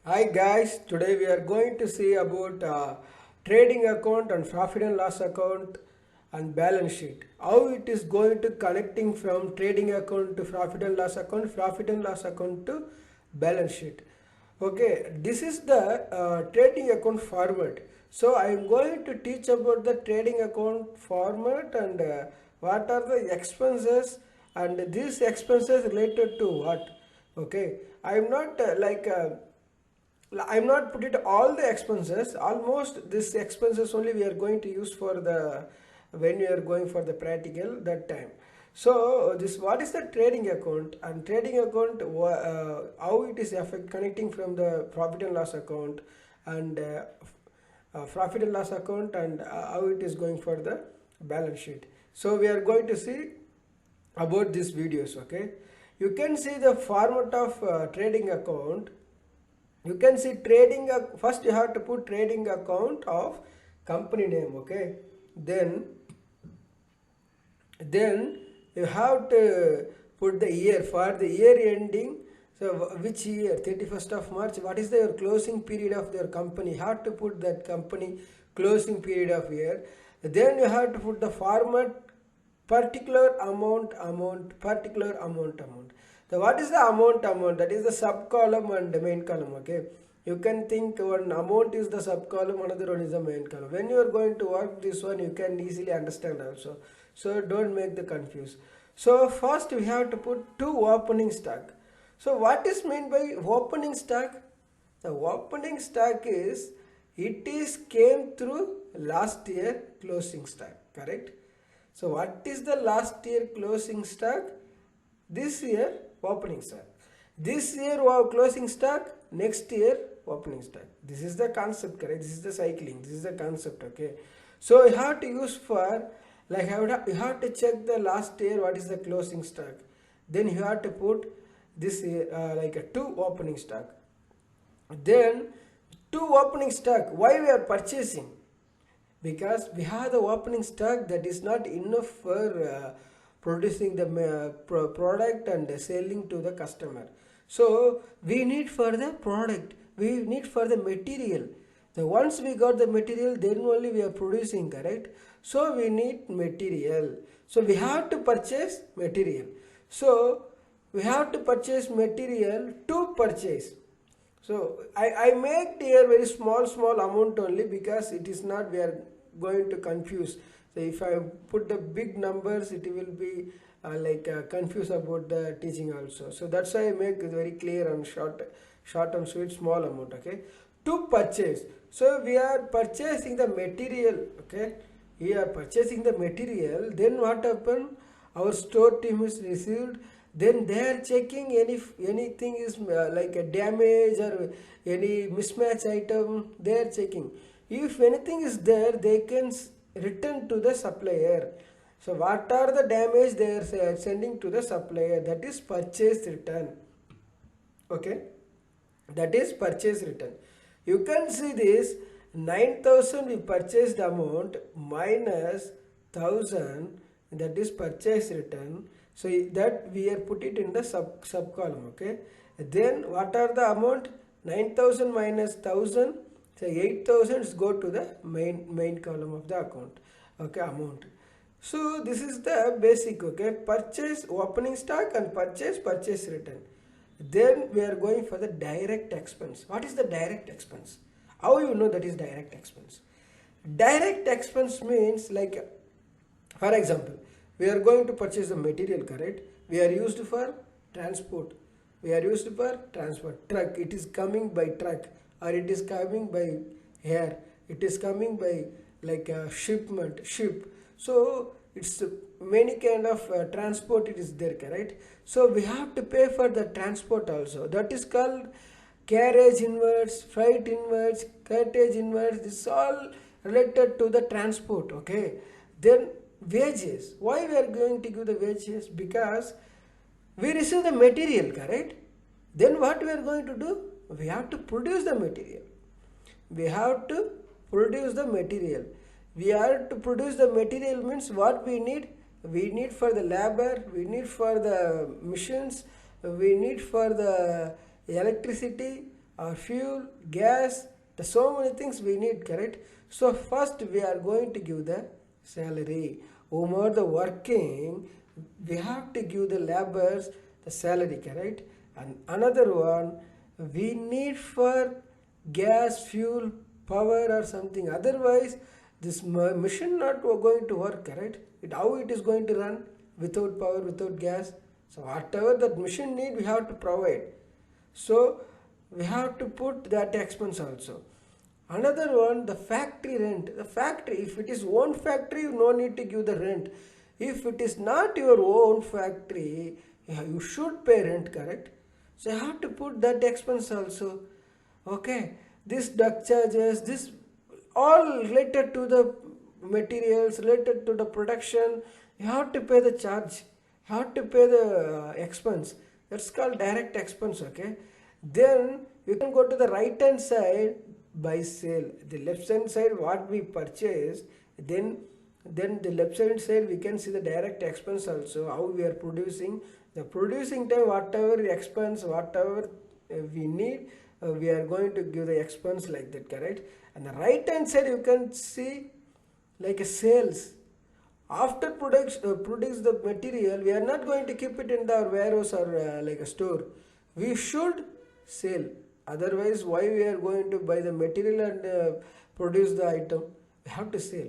Hi guys, today we are going to see about trading account and profit and loss account and balance sheet. How it is going to connecting from trading account to profit and loss account to balance sheet. Okay, this is the trading account format. So I am going to teach about the trading account format and what are the expenses and these expenses related to what. Okay, I am not I'm not put it all the expenses. Almost this expenses only we are going to use for the when we are going for the practical that time. So this what is the trading account and trading account how it is affect connecting from the profit and loss account and profit and loss account and how it is going for the balance sheet. So we are going to see about these videos. Okay, you can see the format of trading account. You can see first you have to put trading account of company name. Okay, then you have to put the year for the year ending. So which year, 31st of March, what is the closing period of their company? You have to put that company closing period of year. Then you have to put the format particular particular amount. So what is the amount? That is the sub column and the main column. Okay, you can think one amount is the sub column, another one is the main column. When you are going to work this one, you can easily understand also. So don't make the confuse. So first we have to put two opening stock. So what is meant by opening stock? The opening stock is it is came through last year closing stock, correct? So what is the last year closing stock? This year opening stock. This year closing stock, next year opening stock. This is the concept, correct? This is the cycling. This is the concept, okay? So you have to use for like you have to check the last year what is the closing stock. Then you have to put this year like a two opening stock. Then two opening stock. Why we are purchasing? Because we have the opening stock that is not enough for producing the product and selling to the customer. So we need for the product, we need for the material. So once we got the material, then only we are producing, correct? So we need material. So we have to purchase material. So we have to purchase material to purchase. So I make here very small amount only because it is not we are going to confuse. So if I put the big numbers, it will be confused about the teaching also. So that's why I make it very clear and short and sweet, small amount. Okay, to purchase. So we are purchasing the material. Okay, we are purchasing the material. Then what happened? Our store team is received, then they are checking anything is like a damage or any mismatch item. They are checking. If anything is there, they can return to the supplier. So what are the damage they are sending to the supplier? That is purchase return. Okay, that is purchase return. You can see this 9,000 we purchased amount minus 1,000, that is purchase return. So that we are put it in the sub column. Okay, then what are the amount? 9,000 minus 1,000, so 8,000 go to the main column of the account. Okay, amount. So this is the basic. Okay, purchase opening stock and purchase return. Then we are going for the direct expense. What is the direct expense? How you know that is direct expense? Direct expense means like, for example, we are going to purchase the material, correct? We are used for transport. We are used for transport. Truck, it is coming by truck or it is coming by air. It is coming by like a ship. So it's many kind of transport it is there, correct? So we have to pay for the transport also. That is called carriage inwards, freight inwards, cartage inwards. This is all related to the transport. Okay, then wages. Why we are going to give the wages? Because we receive the material, correct? Then what we are going to do? We have to produce the material. We have to produce the material. We are to produce the material means what we need? We need for the labor, we need for the machines, we need for the electricity, our fuel, gas, the so many things we need, correct? So first we are going to give the salary. Whomever the working, we have to give the laborers the salary, correct? And another one, we need for gas, fuel, power or something. Otherwise, this machine not going to work, correct? How it is going to run without power, without gas? So whatever that machine need, we have to provide. So we have to put that expense also. Another one, the factory rent. The factory, if it is own factory, you no need to give the rent. If it is not your own factory, you should pay rent, correct? So you have to put that expense also. Okay, this duct charges, this all related to the materials, related to the production. You have to pay the charge. You have to pay the expense. That's called direct expense. Okay, then you can go to the right hand side by sale. The left hand side what we purchase, then the left hand side we can see the direct expense also, how we are producing. The producing time, whatever expense, whatever we need, we are going to give the expense like that, correct? And the right hand side you can see like a sales. After produce the material, we are not going to keep it in the warehouse or like a store. We should sell. Otherwise, why we are going to buy the material and produce the item? We have to sell.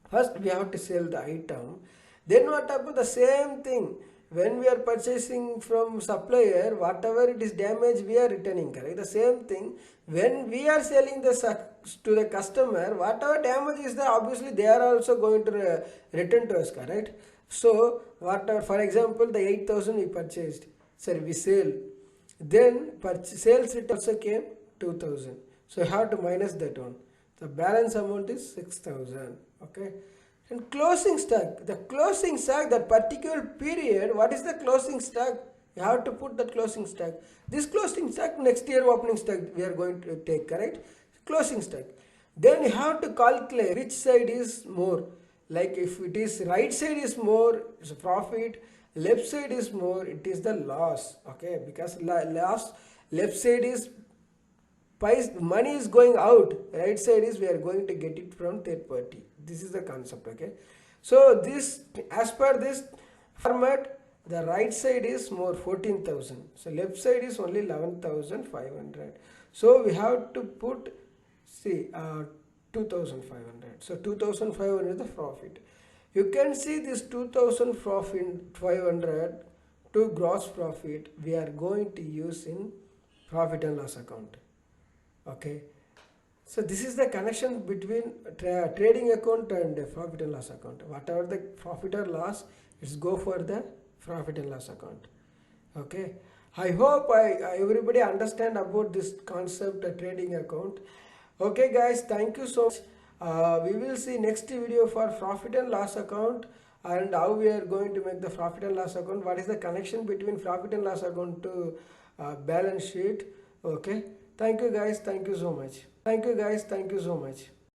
First, we have to sell the item. Then what happens? The same thing. When we are purchasing from supplier, whatever it is damaged, we are returning, correct? The same thing. When we are selling to the customer, whatever damage is there, obviously they are also going to return to us, correct? So, whatever, for example, the 8,000 we purchased, sorry, we sell. Then sales return also came 2,000. So, you have to minus that one. The balance amount is 6,000, okay? And closing stock, the closing stock, that particular period, what is the closing stock? You have to put the closing stock. This closing stock, next year opening stock we are going to take, correct? Closing stock. Then you have to calculate which side is more. Like if it is right side is more, it's a profit. Left side is more, it is the loss, okay? Because loss, left side is money is going out, right side is we are going to get it from third party. This is the concept, okay? So this, as per this format, the right side is more 14,000. So left side is only 11,500. So we have to put, see, 2,500. So 2,500 is the profit. You can see this 2,500 to gross profit we are going to use in profit and loss account. Okay, so this is the connection between trading account and profit and loss account. Whatever the profit or loss, it's go for the profit and loss account. Okay, I hope everybody understand about this concept trading account. Okay guys, thank you so much. We will see next video for profit and loss account and how we are going to make the profit and loss account. What is the connection between profit and loss account to balance sheet? Okay. Thank you guys. Thank you so much. Thank you guys. Thank you so much.